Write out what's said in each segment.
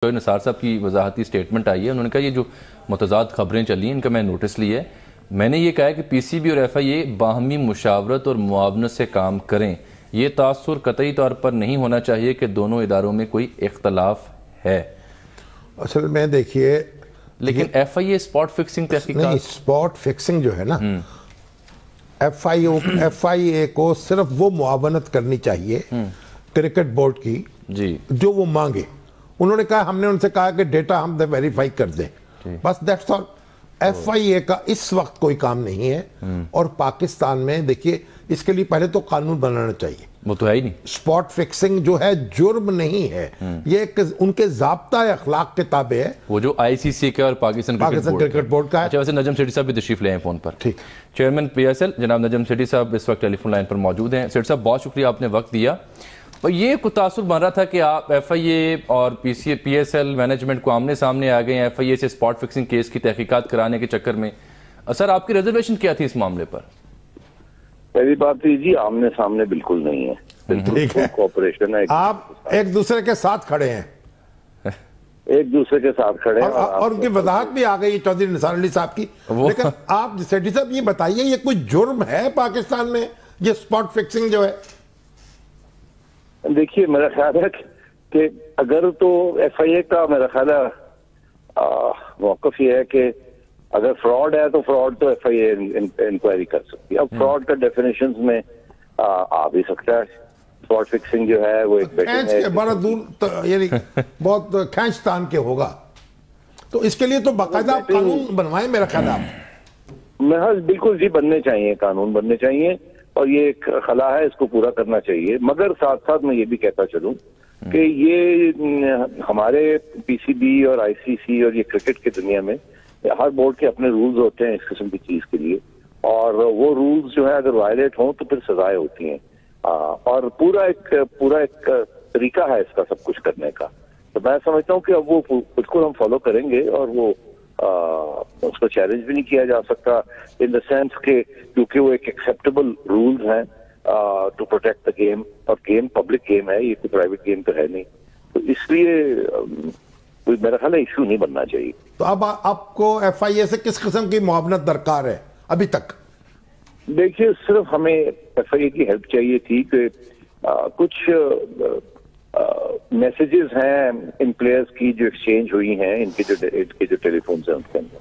तो निसार साहब की वजाहती स्टेटमेंट आई है, उन्होंने कहा ये जो मुतज़ाद खबरें चली हैं इनका मैं नोटिस लिया है। मैंने ये कहा है कि पीसीबी और FIA बाहमी मुशावरत और मुआवनत से काम करें। ये तासुर कतई तौर पर नहीं होना चाहिए कि दोनों इदारों में कोई इख्तलाफ है। असल में देखिए, लेकिन FIA स्पॉट फिक्सिंग नहीं, स्पॉट फिक्सिंग जो है ना, FIA को सिर्फ वो मुआवनत करनी चाहिए क्रिकेट बोर्ड की जी जो वो मांगे। उन्होंने कहा, हमने उनसे कहा कि डेटा हम वेरीफाई कर दें, बस दैट्स ऑल। FIA का इस वक्त कोई काम नहीं है। और पाकिस्तान में देखिए, इसके लिए पहले तो कानून बनाना चाहिए। वो तो है ही नहीं। स्पॉट फिक्सिंग जो है जुर्म नहीं है, ये उनके ज़ाब्ता अखलाक के ताबे है। वो जो ICC का और पाकिस्तान क्रिकेट बोर्ड का है। अच्छा, वैसे नजम सेठी साहब भी तशरीफ ले आए फोन पर। ठीक, चेयरमैन PSL जनाब नजम सेठी साहब इस वक्त टेलीफोन लाइन पर मौजूद हैं। सेठ साहब, बहुत शुक्रिया, आपने वक्त दिया। और ये कुछ तासुर बन रहा था कि आप FIA और PSL मैनेजमेंट को आमने सामने आ गए हैं FIA से स्पॉट फिक्सिंग केस की तहकीकात कराने के चक्कर में। सर, आपकी रिजर्वेशन क्या थी इस मामले पर? पहली बात तो जी, आमने सामने बिल्कुल नहीं है, ठीक है, कोऑपरेशन है। आप एक दूसरे के साथ खड़े हैं, एक दूसरे के साथ खड़े हैं और उनकी वजाहत भी आ गई चौधरी निसार अली साहब की। लेकिन आप सेठी साहब ये बताइए, ये कोई जुर्म है पाकिस्तान में, ये स्पॉट फिक्सिंग जो है? देखिए, मेरा ख्याल है कि अगर तो FIA का मेरा ख्याल है मौक़िफ़ ये है कि अगर फ्रॉड है तो फ्रॉड तो FIA इंक्वायरी कर सकती है। अब फ्रॉड का डेफिनेशंस में आ भी सकता है। स्पॉट फिक्सिंग जो है वो एक बड़ा दूर यानी बहुत खींचतान के होगा, तो इसके लिए तो बाकायदा कानून बनवाएं मेरा ख्याल है। बिल्कुल जी, बनने चाहिए, कानून बनने चाहिए, और ये एक खला है, इसको पूरा करना चाहिए। मगर साथ साथ मैं ये भी कहता चलूं कि ये हमारे PCB और ICC और ये क्रिकेट की दुनिया में हर बोर्ड के अपने रूल्स होते हैं इस किस्म की चीज के लिए, और वो रूल्स जो है अगर वायलेट हों तो फिर सजाएं होती हैं। और पूरा एक तरीका है इसका सब कुछ करने का। तो मैं समझता हूँ कि अब वो बिल्कुल हम फॉलो करेंगे, और वो उसको चैलेंज भी नहीं किया जा सकता इन द सेंस के, क्योंकि वो एक एक्सेप्टेबल रूल्स हैं टू प्रोटेक्ट द गेम, और गेम पब्लिक गेम है, ये कोई प्राइवेट गेम तो है नहीं। तो इसलिए कोई मेरा ख्याल है इशू नहीं बनना चाहिए। तो अब आपको FIA से किस किस्म की मुआवनत दरकार है अभी तक? देखिए, सिर्फ हमें FIA की हेल्प चाहिए थी कि कुछ मैसेजेस हैं इन प्लेयर्स की जो एक्सचेंज हुई हैं, इनके जो टेलीफोन है उनके अंदर।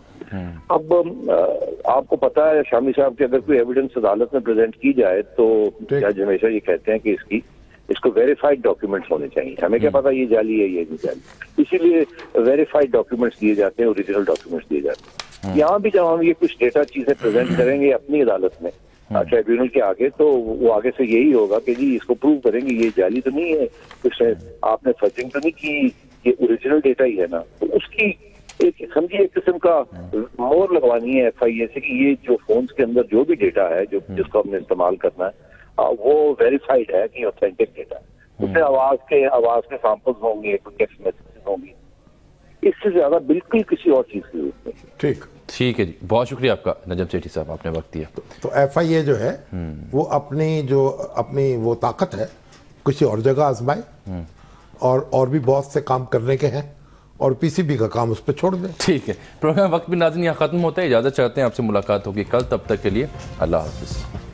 अब आपको पता है शामी साहब कि अगर कोई एविडेंस अदालत में प्रेजेंट की जाए तो जज हमेशा ये कहते हैं कि इसको वेरीफाइड डॉक्यूमेंट्स होने चाहिए। हमें क्या पता ये जाली है ये नहीं जाली, इसीलिए वेरीफाइड डॉक्यूमेंट्स दिए जाते हैं, ओरिजिनल डॉक्यूमेंट्स दिए जाते हैं। यहाँ भी जब हम ये कुछ डेटा चीजें प्रेजेंट करेंगे अपनी अदालत में, ट्राइब्यूनल के आगे, तो वो आगे से यही होगा कि जी इसको प्रूव करेंगे ये जाली तो नहीं है, कुछ आपने फर्जिंग तो नहीं की, ये ओरिजिनल डेटा ही है ना। तो उसकी एक समझिए एक किस्म का मोहर लगवानी है FIA से कि ये जो फोन्स के अंदर जो भी डेटा है जिसको हमने इस्तेमाल करना है वो वेरीफाइड है कि ऑथेंटिक डेटा है। उसमें आवाज के सैंपल्स होंगे, टेक्स्ट मैसेजेस होंगी, इससे ज्यादा बिल्कुल किसी और चीज की जरूरत नहीं। ठीक है जी, बहुत शुक्रिया आपका नजम सेठी साहब, आपने वक्त दिया। तो FIA जो है वो अपनी वो ताकत है किसी और जगह आजमाए, और भी बहुत से काम करने के हैं, और PCB का काम उस पर छोड़ दें। ठीक है, प्रोग्राम वक्त भी नाज़रीन यहाँ खत्म होता है। इजाजत चाहते हैं, आपसे मुलाकात होगी कल, तब तक के लिए अल्लाह हाफिज़।